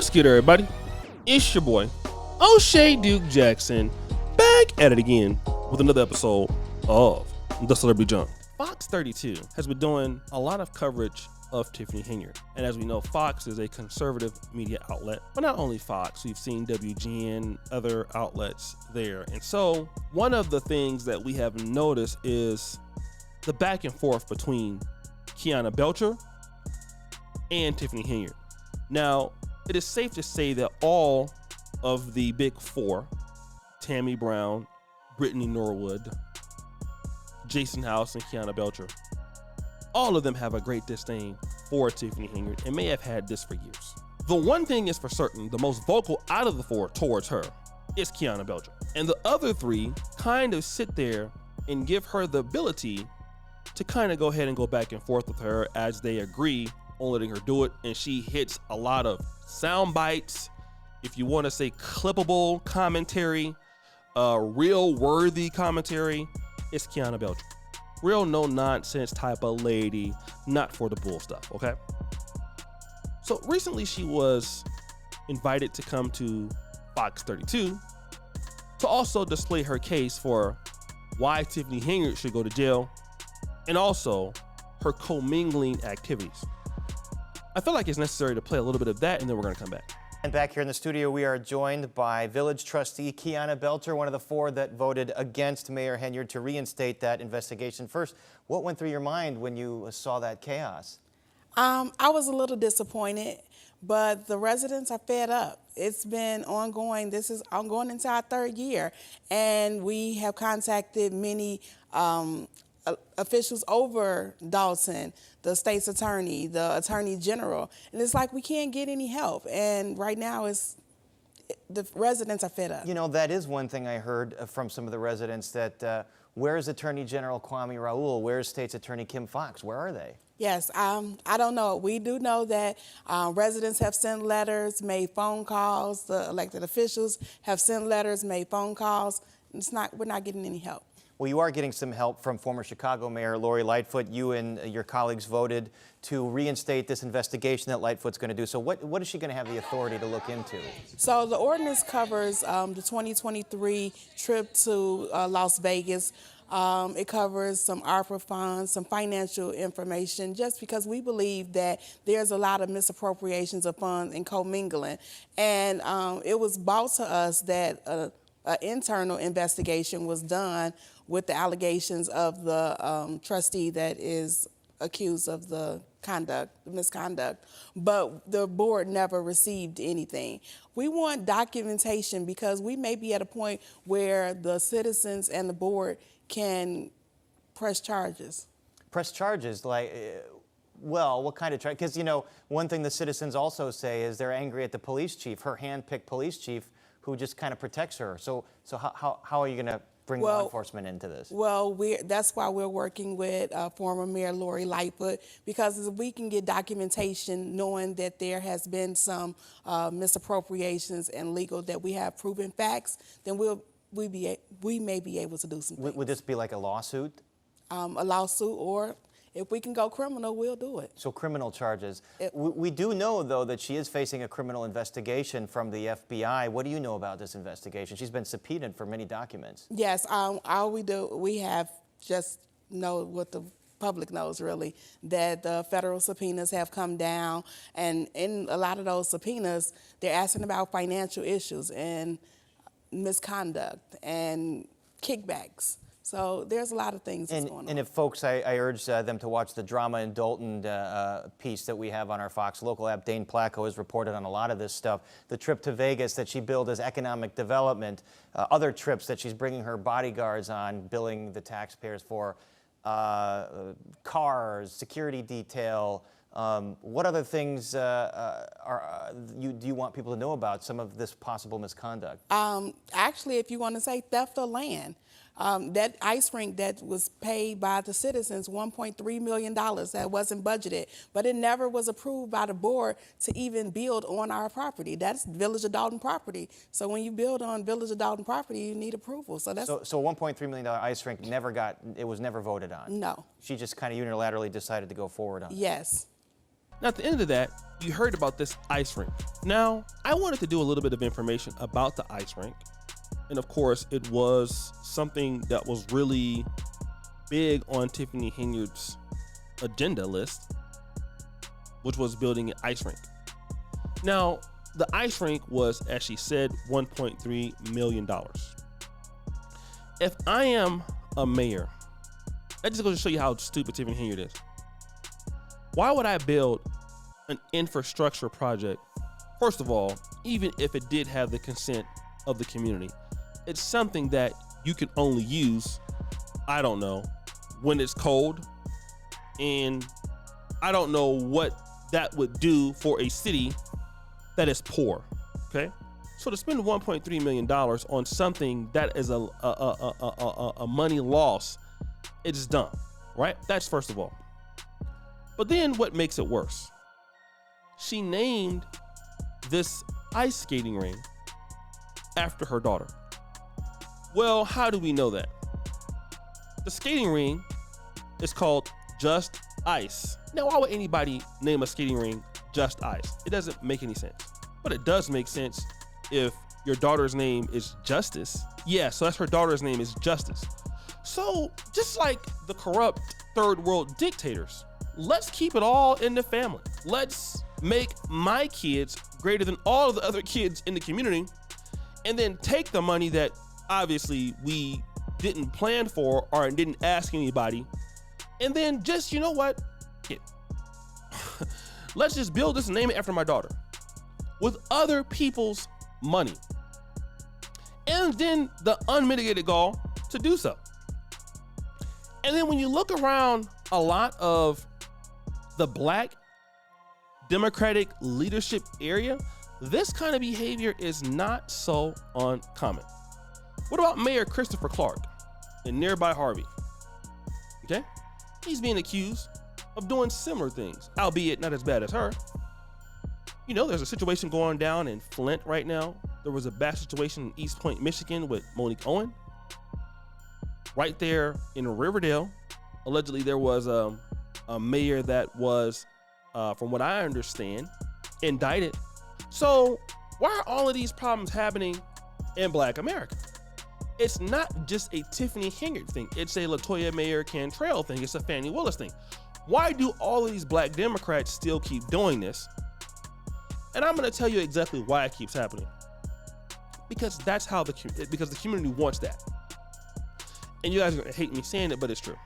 What's good, everybody? It's your boy, O'Shea Duke Jackson, back at it again with another episode of The Celebrity Jump. Fox 32 has been doing a lot of coverage of Tiffany Henyard. And as we know, Fox is a conservative media outlet. But not only Fox, we've seen WGN, other outlets there. And so one of the things that we have noticed is the back and forth between Kiana Belcher and Tiffany Henyard. Now, it is safe to say that all of the big four, Tammy Brown, Brittany Norwood, Jason House, and Kiana Belcher, all of them have a great disdain for Tiffany Henyard and may have had this for years. The one thing is for certain, the most vocal out of the four towards her is Kiana Belcher. And the other three kind of sit there and give her the ability to kind of go ahead and go back and forth with her as they agree on letting her do it. And she hits a lot of sound bites, if you want to say clippable commentary, real worthy commentary. It's Kiana Belcher. Real no nonsense type of lady, not for the bull stuff, okay? So recently she was invited to come to Fox 32 to also display her case for why Tiffany Henyard should go to jail and also her commingling activities. I feel like it's necessary to play a little bit of that and then we're gonna come back. And back here in the studio, we are joined by Village Trustee Kiana Belcher, one of the four that voted against Mayor Henyard to reinstate that investigation. First, what went through your mind when you saw that chaos? I was a little disappointed, but the residents are fed up. It's been ongoing. This is ongoing into our third year, and we have contacted many officials over Dolton, the state's attorney, the attorney general, and it's like we can't get any help. And right now, the residents are fed up. You know, that is one thing I heard from some of the residents, that where's Attorney General Kwame Raoul? Where's State's Attorney Kim Foxx? Where are they? Yes, I don't know. We do know that residents have sent letters, made phone calls. The elected officials have sent letters, made phone calls. We're not getting any help. Well, you are getting some help from former Chicago Mayor Lori Lightfoot. You and your colleagues voted to reinstate this investigation that Lightfoot's going to do. So what is she going to have the authority to look into? So the ordinance covers the 2023 trip to Las Vegas. It covers some ARPA funds, some financial information, just because we believe that there's a lot of misappropriations of funds and commingling. And it was brought to us that an internal investigation was done with the allegations of the trustee that is accused of the misconduct, but the board never received anything. We want documentation because we may be at a point where the citizens and the board can press charges. Press charges? Like, well, what kind of charge? Because, you know, one thing the citizens also say is they're angry at the police chief, her hand-picked police chief, who just kind of protects her. So how are you going to bring law enforcement into this? Well, that's why we're working with former Mayor Lori Lightfoot, because if we can get documentation knowing that there has been some misappropriations and legal, that we have proven facts, then we may be able to do some things. Would this be like a lawsuit? A lawsuit, or if we can go criminal, we'll do it. So criminal charges. We do know, though, that she is facing a criminal investigation from the FBI. What do you know about this investigation? She's been subpoenaed for many documents. Yes, all we have just know what the public knows, really, that the federal subpoenas have come down, and in a lot of those subpoenas, they're asking about financial issues and misconduct and kickbacks. So there's a lot of things that's going on. And if folks, I urge them to watch the Drama in Dolton piece that we have on our Fox local app. Dane Placco has reported on a lot of this stuff. The trip to Vegas that she billed as economic development, other trips that she's bringing her bodyguards on, billing the taxpayers for, cars, security detail. What other things do you want people to know about some of this possible misconduct? Actually, if you want to say theft of land, that ice rink that was paid by the citizens, $1.3 million, that wasn't budgeted, but it never was approved by the board to even build on our property. That's Village of Dolton property. So when you build on Village of Dolton property, you need approval. So that's so $1.3 million ice rink was never voted on. No. She just kind of unilaterally decided to go forward on it. Yes. Now, at the end of that, you heard about this ice rink. Now, I wanted to do a little bit of information about the ice rink. And of course, it was something that was really big on Tiffany Henyard's agenda list, which was building an ice rink. Now, the ice rink was, as she said, $1.3 million. If I am a mayor, that just goes to show you how stupid Tiffany Henyard is. Why would I build an infrastructure project? First of all, even if it did have the consent of the community, it's something that you can only use, I don't know, when it's cold. And I don't know what that would do for a city that is poor, okay? So to spend $1.3 million on something that is a money loss, it's dumb, right? That's first of all. But then what makes it worse? She named this ice skating ring after her daughter. Well, how do we know that? The skating ring is called Just Ice. Now, why would anybody name a skating ring Just Ice? It doesn't make any sense. But it does make sense if your daughter's name is Justice. Yeah, so that's her daughter's name is Justice. So just like the corrupt third world dictators, let's keep it all in the family. Let's make my kids greater than all of the other kids in the community, and then take the money that obviously we didn't plan for or didn't ask anybody, and then just, you know what? Let's just build this and name it after my daughter with other people's money. And then the unmitigated gall to do so. And then when you look around a lot of the Black Democratic leadership area, this kind of behavior is not so uncommon. What about Mayor Christopher Clark in nearby Harvey? Okay, he's being accused of doing similar things, albeit not as bad as her. You know, there's a situation going down in Flint right now. There was a bad situation in East Point, Michigan with Monique Owen. Right there in Riverdale, allegedly there was a mayor that was, from what I understand, indicted. So why are all of these problems happening in Black America? It's not just a Tiffany Henyard thing. It's a LaToya Mayer Cantrell thing. It's a Fannie Willis thing. Why do all of these Black Democrats still keep doing this? And I'm going to tell you exactly why it keeps happening. Because that's how because the community wants that. And you guys are going to hate me saying it, but it's true.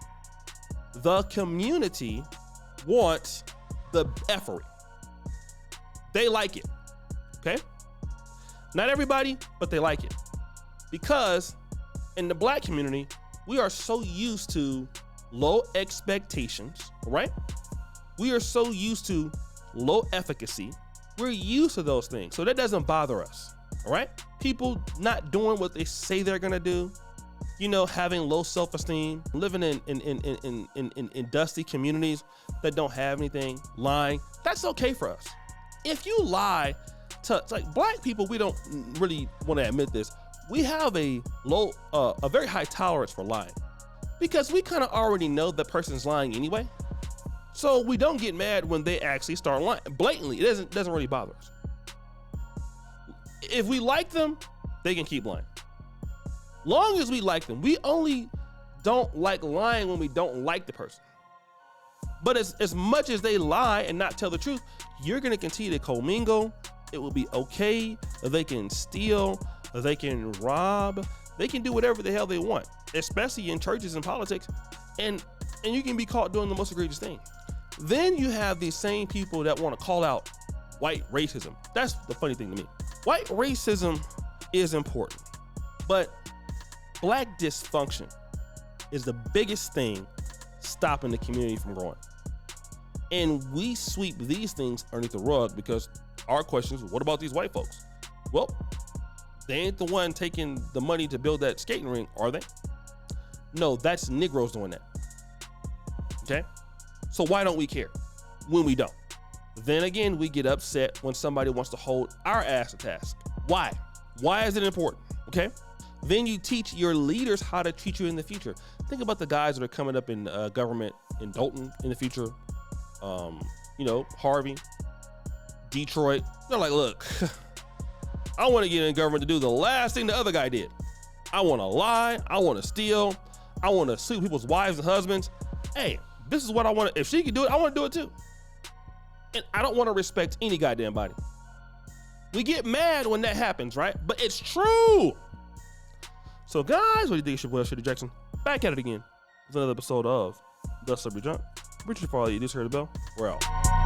The community wants the effery. They like it. Okay? Not everybody, but they like it. Because in the Black community, we are so used to low expectations, right? We are so used to low efficacy. We're used to those things. So that doesn't bother us, all right? People not doing what they say they're gonna do, you know, having low self-esteem, living in dusty communities that don't have anything, lying, that's okay for us. If you lie to, like, Black people, we don't really want to admit this. We have a very high tolerance for lying because we kind of already know the person's lying anyway. So we don't get mad when they actually start lying blatantly. It doesn't really bother us. If we like them, they can keep lying. Long as we like them. We only don't like lying when we don't like the person. But as much as they lie and not tell the truth, you're going to continue to commingle. It will be okay. They can steal. They can rob. They can do whatever the hell they want, especially in churches and politics. And you can be caught doing the most egregious thing. Then you have these same people that want to call out white racism. That's the funny thing to me. White racism is important, but Black dysfunction is the biggest thing stopping the community from growing. And we sweep these things underneath the rug because our question is, what about these white folks? Well, they ain't the one taking the money to build that skating rink, are they? No, that's Negroes doing that. Okay? So why don't we care when we don't? Then again, we get upset when somebody wants to hold our ass to task. Why? Why is it important? Okay? Then you teach your leaders how to treat you in the future. Think about the guys that are coming up in government in Dolton in the future. Harvey, Detroit. They're like, look, I want to get in government to do the last thing the other guy did. I want to lie. I want to steal. I want to sue people's wives and husbands. Hey, this is what I want. If she can do it, I want to do it too. And I don't want to respect any goddamn body. We get mad when that happens, right? But it's true. So guys, what do you think? It's your boy, Shady Jackson. Back at it again with another episode of The Celebrity Junk. Richard, for all you just heard the bell. We're out.